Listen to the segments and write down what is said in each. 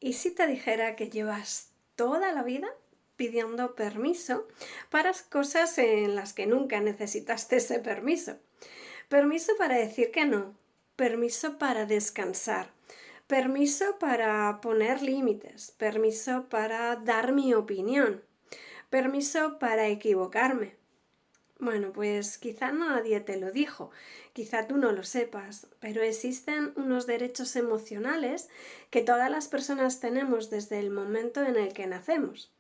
¿Y si te dijera que llevas toda la vida pidiendo permiso para cosas en las que nunca necesitaste ese permiso? Permiso para decir que no, permiso para descansar, permiso para poner límites, permiso para dar mi opinión, permiso para equivocarme. Bueno, pues quizá nadie te lo dijo, quizá tú no lo sepas, pero existen unos derechos emocionales que todas las personas tenemos desde el momento en el que nacemos.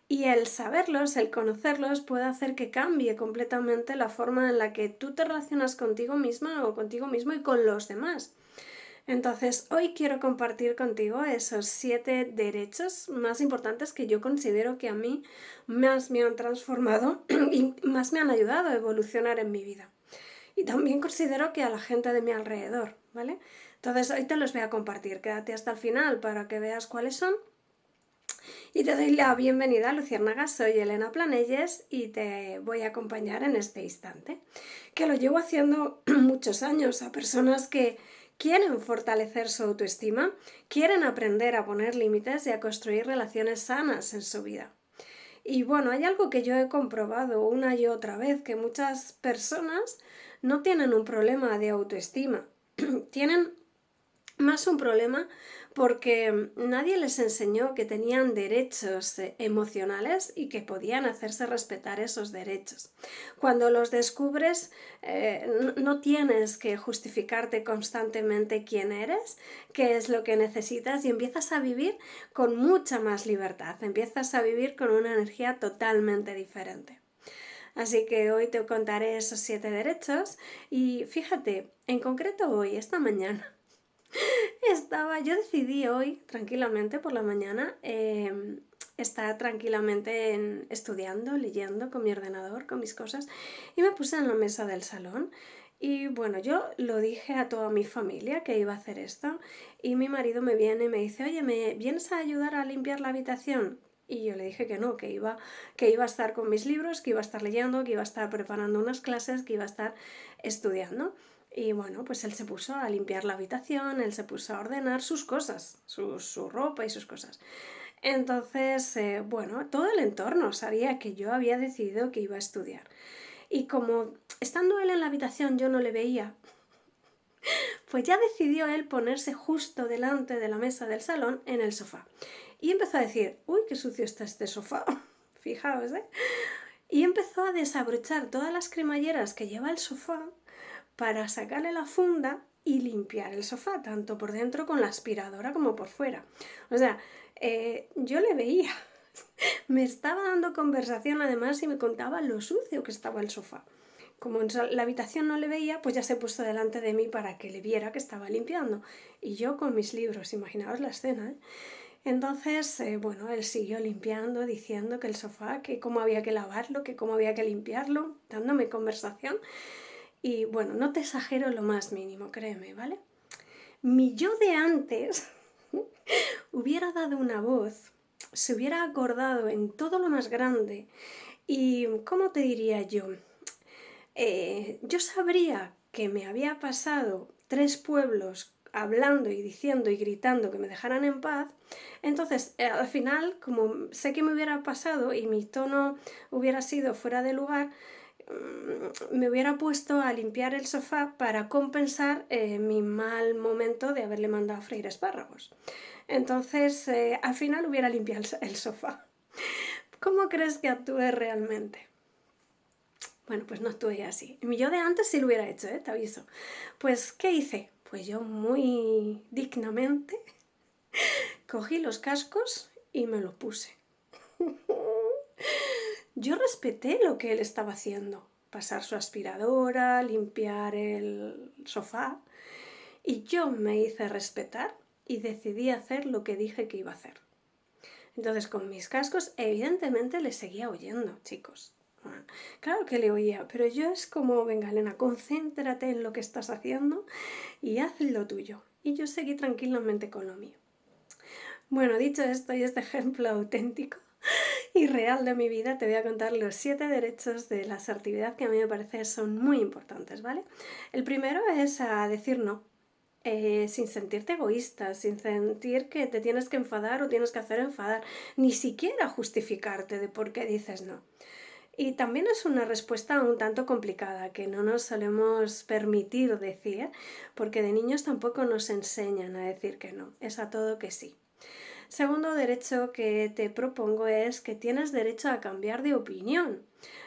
Y el saberlos, el conocerlos, puede hacer que cambie completamente la forma en la que tú te relacionas contigo misma o contigo mismo y con los demás. Entonces, hoy quiero compartir contigo esos 7 derechos más importantes que yo considero que a mí más me han transformado y más me han ayudado a evolucionar en mi vida. Y también considero que a la gente de mi alrededor, ¿vale? Entonces, hoy te los voy a compartir. Quédate hasta el final para que veas cuáles son. Y te doy la bienvenida a Luciérnagas, soy Elena Planelles y te voy a acompañar en este instante, que lo llevo haciendo muchos años a personas que quieren fortalecer su autoestima, quieren aprender a poner límites y a construir relaciones sanas en su vida. Y bueno, hay algo que yo he comprobado una y otra vez, que muchas personas no tienen un problema de autoestima, tienen más un problema porque nadie les enseñó que tenían derechos emocionales y que podían hacerse respetar esos derechos. Cuando los descubres, no tienes que justificarte constantemente quién eres, qué es lo que necesitas y empiezas a vivir con mucha más libertad, empiezas a vivir con una energía totalmente diferente. Así que hoy te contaré esos 7 derechos y fíjate, en concreto hoy, esta mañana, yo decidí hoy, tranquilamente por la mañana, estar tranquilamente estudiando, leyendo con mi ordenador, con mis cosas, y me puse en la mesa del salón. Y bueno, yo lo dije a toda mi familia que iba a hacer esto, y mi marido me viene y me dice, oye, ¿me vienes a ayudar a limpiar la habitación? Y yo le dije que no, que iba a estar con mis libros, que iba a estar leyendo, que iba a estar preparando unas clases, que iba a estar estudiando. Y bueno, pues él se puso a limpiar la habitación, él se puso a ordenar sus cosas, su ropa y sus cosas. Entonces, bueno, todo el entorno sabía que yo había decidido que iba a estudiar. Y como estando él en la habitación yo no le veía, pues ya decidió él ponerse justo delante de la mesa del salón en el sofá. Y empezó a decir, uy, qué sucio está este sofá. Fijaos, ¿eh? Y empezó a desabrochar todas las cremalleras que lleva el sofá para sacarle la funda y limpiar el sofá, tanto por dentro con la aspiradora como por fuera. O sea, yo le veía, me estaba dando conversación además y me contaba lo sucio que estaba el sofá. Como en la habitación no le veía, pues ya se puso delante de mí para que le viera que estaba limpiando. Y yo con mis libros, imaginaos la escena, ¿eh? Entonces, bueno, él siguió limpiando, diciendo que el sofá, que cómo había que lavarlo, que cómo había que limpiarlo, dándome conversación. Y bueno, no te exagero lo más mínimo, créeme, ¿vale? Mi yo de antes hubiera dado una voz, se hubiera acordado en todo lo más grande y, ¿cómo te diría yo? Yo sabría que me había pasado 3 pueblos hablando y diciendo y gritando que me dejaran en paz. Entonces, al final, como sé que me hubiera pasado y mi tono hubiera sido fuera de lugar, me hubiera puesto a limpiar el sofá para compensar mi mal momento de haberle mandado a freír espárragos. Entonces, al final hubiera limpiado el sofá. ¿Cómo crees que actué realmente? Bueno, pues no actué así. Yo de antes sí lo hubiera hecho, te aviso. Pues, ¿qué hice? Pues yo muy dignamente cogí los cascos y me los puse. Yo respeté lo que él estaba haciendo. Pasar su aspiradora, limpiar el sofá. Y yo me hice respetar y decidí hacer lo que dije que iba a hacer. Entonces, con mis cascos, evidentemente le seguía oyendo, chicos. Claro que le oía, pero yo es como, venga, Elena, concéntrate en lo que estás haciendo y haz lo tuyo. Y yo seguí tranquilamente con lo mío. Bueno, dicho esto y este ejemplo auténtico y real de mi vida, te voy a contar los 7 derechos de la asertividad que a mí me parece son muy importantes, ¿vale? El primero es a decir no. sin sentirte egoísta, sin sentir que te tienes que enfadar o tienes que hacer enfadar, ni siquiera justificarte de por qué dices no. Y también es una respuesta un tanto complicada, que no nos solemos permitir decir, porque de niños tampoco nos enseñan a decir que no, es a todo que sí. Segundo derecho que te propongo es que tienes derecho a cambiar de opinión.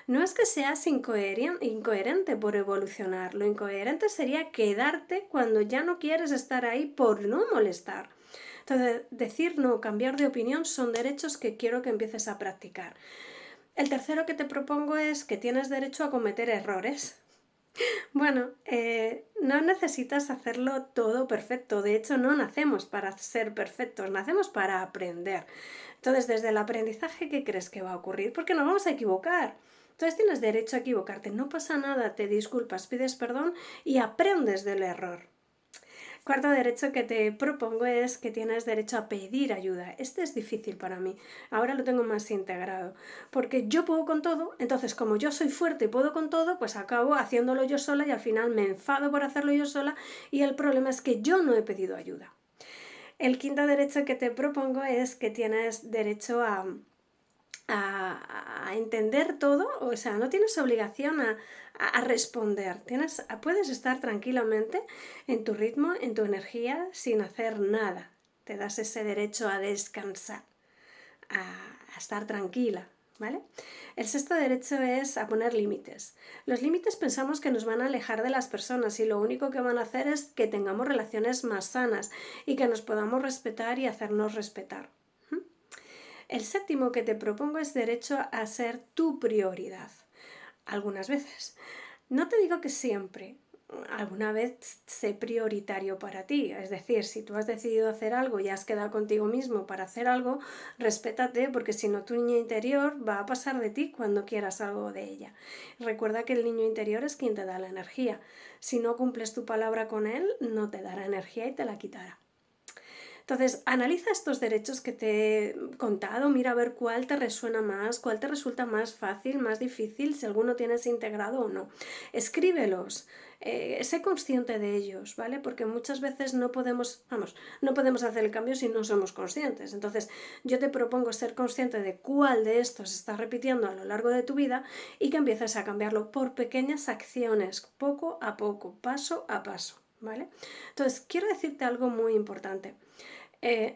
No es que seas incoherente por evolucionar, lo incoherente sería quedarte cuando ya no quieres estar ahí por no molestar. Entonces, decir no, cambiar de opinión son derechos que quiero que empieces a practicar. El tercero que te propongo es que tienes derecho a cometer errores. Bueno, no necesitas hacerlo todo perfecto. De hecho, no nacemos para ser perfectos, nacemos para aprender. Entonces, desde el aprendizaje, ¿qué crees que va a ocurrir? Porque nos vamos a equivocar. Entonces tienes derecho a equivocarte. No pasa nada, te disculpas, pides perdón y aprendes del error. Cuarto derecho que te propongo es que tienes derecho a pedir ayuda. Este es difícil para mí, ahora lo tengo más integrado, porque yo puedo con todo, entonces como yo soy fuerte y puedo con todo, pues acabo haciéndolo yo sola y al final me enfado por hacerlo yo sola y el problema es que yo no he pedido ayuda. El quinto derecho que te propongo es que tienes derecho a entender todo, o sea, no tienes obligación a responder, puedes estar tranquilamente en tu ritmo, en tu energía, sin hacer nada. Te das ese derecho a descansar, a estar tranquila, ¿vale? El sexto derecho es a poner límites. Los límites pensamos que nos van a alejar de las personas y lo único que van a hacer es que tengamos relaciones más sanas y que nos podamos respetar y hacernos respetar. El séptimo que te propongo es derecho a ser tu prioridad. Algunas veces. No te digo que siempre. Alguna vez sé prioritario para ti. Es decir, si tú has decidido hacer algo y has quedado contigo mismo para hacer algo, respétate, porque si no tu niño interior va a pasar de ti cuando quieras algo de ella. Recuerda que el niño interior es quien te da la energía. Si no cumples tu palabra con él, no te dará energía y te la quitará. Entonces, analiza estos derechos que te he contado, mira a ver cuál te resuena más, cuál te resulta más fácil, más difícil, si alguno tienes integrado o no. Escríbelos, sé consciente de ellos, ¿vale? Porque muchas veces no podemos hacer el cambio si no somos conscientes. Entonces, yo te propongo ser consciente de cuál de estos estás repitiendo a lo largo de tu vida y que empieces a cambiarlo por pequeñas acciones, poco a poco, paso a paso, ¿vale? Entonces, quiero decirte algo muy importante.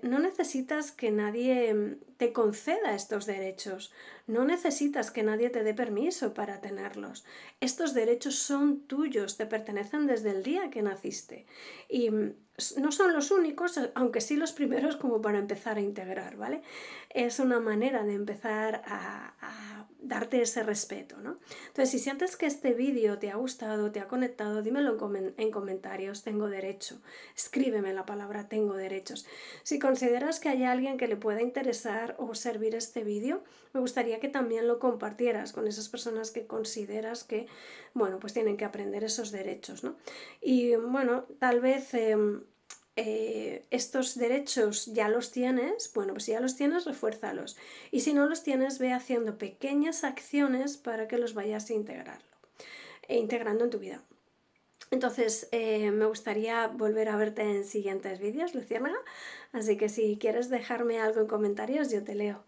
No necesitas que nadie te conceda estos derechos, no necesitas que nadie te dé permiso para tenerlos. Estos derechos son tuyos, te pertenecen desde el día que naciste y no son los únicos, aunque sí los primeros como para empezar a integrar, ¿vale? Es una manera de empezar a darte ese respeto, ¿no? Entonces, si sientes que este vídeo te ha gustado, te ha conectado, dímelo en comentarios, tengo derecho. Escríbeme la palabra tengo derechos. Si consideras que hay alguien que le pueda interesar o servir este vídeo, me gustaría que también lo compartieras con esas personas que consideras que, bueno, pues tienen que aprender esos derechos, ¿no? Y bueno, tal vez estos derechos ya los tienes, bueno, pues si ya los tienes, refuérzalos. Y si no los tienes, ve haciendo pequeñas acciones para que los vayas a integrando en tu vida. Entonces, me gustaría volver a verte en siguientes vídeos, Luciérnaga, así que si quieres dejarme algo en comentarios, yo te leo.